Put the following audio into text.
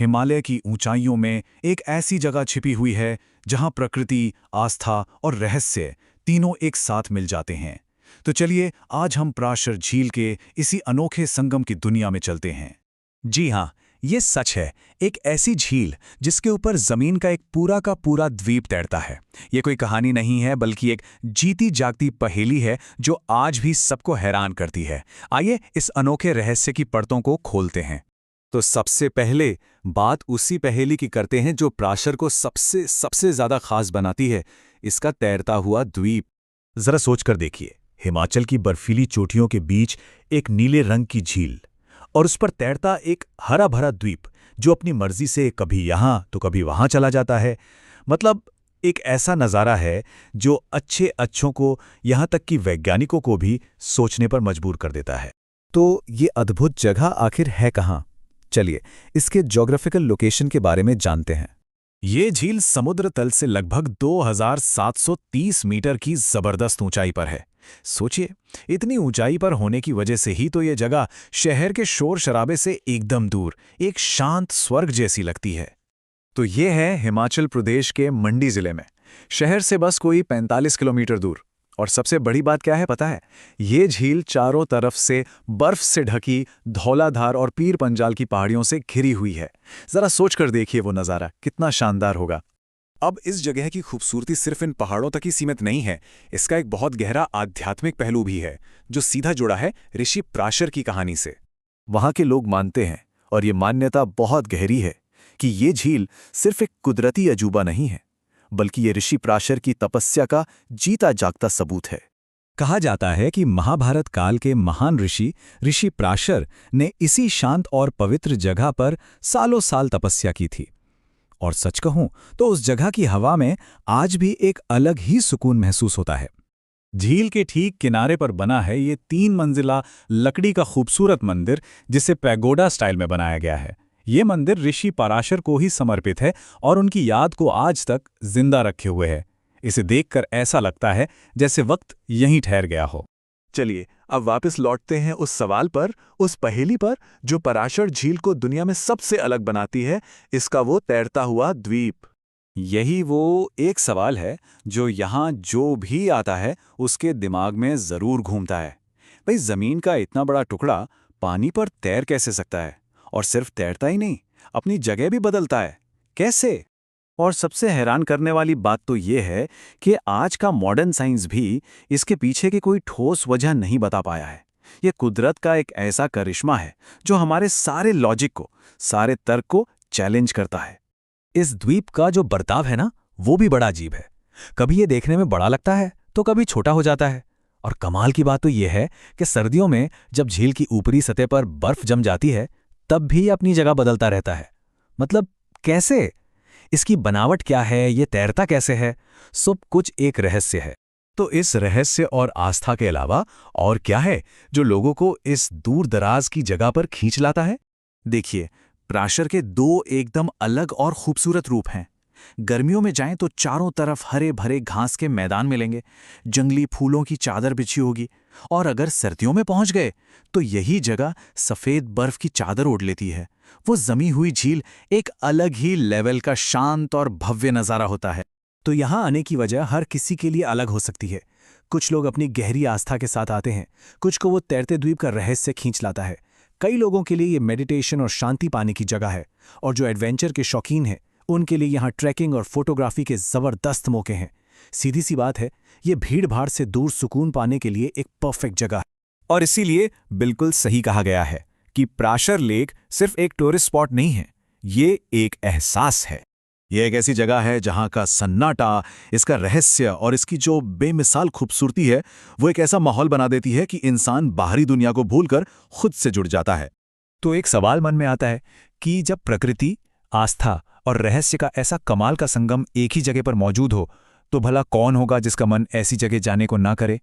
हिमालय की ऊंचाइयों में एक ऐसी जगह छिपी हुई है जहां प्रकृति, आस्था और रहस्य तीनों एक साथ मिल जाते हैं। तो चलिए आज हम प्राशर झील के इसी अनोखे संगम की दुनिया में चलते हैं। जी हाँ, ये सच है। एक ऐसी झील जिसके ऊपर जमीन का एक पूरा का पूरा द्वीप तैरता है। ये कोई कहानी नहीं है, बल्कि एक जीती जागती पहेली है जो आज भी सबको हैरान करती है। आइए इस अनोखे रहस्य की परतों को खोलते हैं। तो सबसे पहले बात उसी पहेली की करते हैं जो प्राशर को सबसे सबसे ज्यादा खास बनाती है, इसका तैरता हुआ द्वीप। जरा सोचकर देखिए, हिमाचल की बर्फीली चोटियों के बीच एक नीले रंग की झील और उस पर तैरता एक हरा भरा द्वीप जो अपनी मर्जी से कभी यहां तो कभी वहां चला जाता है। मतलब एक ऐसा नज़ारा है जो अच्छों को, यहां तक कि वैज्ञानिकों को भी सोचने पर मजबूर कर देता है। तो ये अद्भुत जगह आखिर है कहां? चलिए इसके ज्योग्राफिकल लोकेशन के बारे में जानते हैं। ये झील समुद्र तल से लगभग 2730 मीटर की जबरदस्त ऊंचाई पर है। सोचिए, इतनी ऊंचाई पर होने की वजह से ही तो ये जगह शहर के शोर शराबे से एकदम दूर एक शांत स्वर्ग जैसी लगती है। तो ये है हिमाचल प्रदेश के मंडी जिले में, शहर से बस कोई 45 किलोमीटर दूर। और सबसे बड़ी बात क्या है पता है? ये झील चारों तरफ से बर्फ से ढकी धौलाधार और पीर पंजाल की पहाड़ियों से घिरी हुई है। जरा सोचकर देखिए वो नज़ारा कितना शानदार होगा। अब इस जगह की खूबसूरती सिर्फ इन पहाड़ों तक ही सीमित नहीं है, इसका एक बहुत गहरा आध्यात्मिक पहलू भी है जो सीधा जुड़ा है ऋषि प्राशर की कहानी से। वहां के लोग मानते हैं, और ये मान्यता बहुत गहरी है, कि ये झील सिर्फ एक कुदरती अजूबा नहीं है, बल्कि ये ऋषि प्राशर की तपस्या का जीता जागता सबूत है। कहा जाता है कि महाभारत काल के महान ऋषि प्राशर ने इसी शांत और पवित्र जगह पर सालों साल तपस्या की थी। और सच कहूं तो उस जगह की हवा में आज भी एक अलग ही सुकून महसूस होता है। झील के ठीक किनारे पर बना है ये 3 मंजिला लकड़ी का खूबसूरत मंदिर, जिसे पैगोडा स्टाइल में बनाया गया है। ये मंदिर ऋषि पराशर को ही समर्पित है और उनकी याद को आज तक जिंदा रखे हुए है। इसे देखकर ऐसा लगता है जैसे वक्त यहीं ठहर गया हो। चलिए अब वापस लौटते हैं उस सवाल पर, उस पहेली पर जो पराशर झील को दुनिया में सबसे अलग बनाती है, इसका वो तैरता हुआ द्वीप। यही वो एक सवाल है जो यहाँ जो भी आता है उसके दिमाग में जरूर घूमता है। भाई, जमीन का इतना बड़ा टुकड़ा पानी पर तैर कैसे सकता है? और सिर्फ तैरता ही नहीं, अपनी जगह भी बदलता है, कैसे? और सबसे हैरान करने वाली बात तो ये है कि आज का मॉडर्न साइंस भी इसके पीछे की कोई ठोस वजह नहीं बता पाया है। ये कुदरत का एक ऐसा करिश्मा है जो हमारे सारे लॉजिक को, सारे तर्क को चैलेंज करता है। इस द्वीप का जो बर्ताव है ना, वो भी बड़ा अजीब है। कभी ये देखने में बड़ा लगता है तो कभी छोटा हो जाता है। और कमाल की बात तो ये है कि सर्दियों में जब झील की ऊपरी सतह पर बर्फ जम जाती है तब भी अपनी जगह बदलता रहता है। मतलब कैसे? इसकी बनावट क्या है, ये तैरता कैसे है, सब कुछ एक रहस्य है। तो इस रहस्य और आस्था के अलावा और क्या है जो लोगों को इस दूर दराज की जगह पर खींच लाता है? देखिए, प्राशर के 2 एकदम अलग और खूबसूरत रूप हैं। गर्मियों में जाएं तो चारों तरफ हरे भरे घास के मैदान मिलेंगे, जंगली फूलों की चादर बिछी होगी। और अगर सर्दियों में पहुंच गए तो यही जगह सफेद बर्फ की चादर ओढ़ लेती है। वो जमी हुई झील एक अलग ही लेवल का शांत और भव्य नज़ारा होता है। तो यहाँ आने की वजह हर किसी के लिए अलग हो सकती है। कुछ लोग अपनी गहरी आस्था के साथ आते हैं, कुछ को वो तैरते द्वीप का रहस्य खींच लाता है। कई लोगों के लिए ये मेडिटेशन और शांति पाने की जगह है, और जो एडवेंचर के शौकीन हैं उनके लिए यहाँ ट्रैकिंग और फोटोग्राफी के जबरदस्त मौके हैं। सीधी सी बात है, ये भीड़ भाड़ से दूर सुकून पाने के लिए एक परफेक्ट जगह है। और इसीलिए बिल्कुल सही कहा गया है कि प्राशर लेक सिर्फ एक टूरिस्ट स्पॉट नहीं है, ये एक एहसास है। ये एक ऐसी जगह है जहां का सन्नाटा, इसका रहस्य और इसकी जो बेमिसाल खूबसूरती है, वो एक ऐसा माहौल बना देती है कि इंसान बाहरी दुनिया को भूलकर खुद से जुड़ जाता है। तो एक सवाल मन में आता है कि जब प्रकृति, आस्था और रहस्य का ऐसा कमाल का संगम एक ही जगह पर मौजूद हो, तो भला कौन होगा जिसका मन ऐसी जगह जाने को ना करे?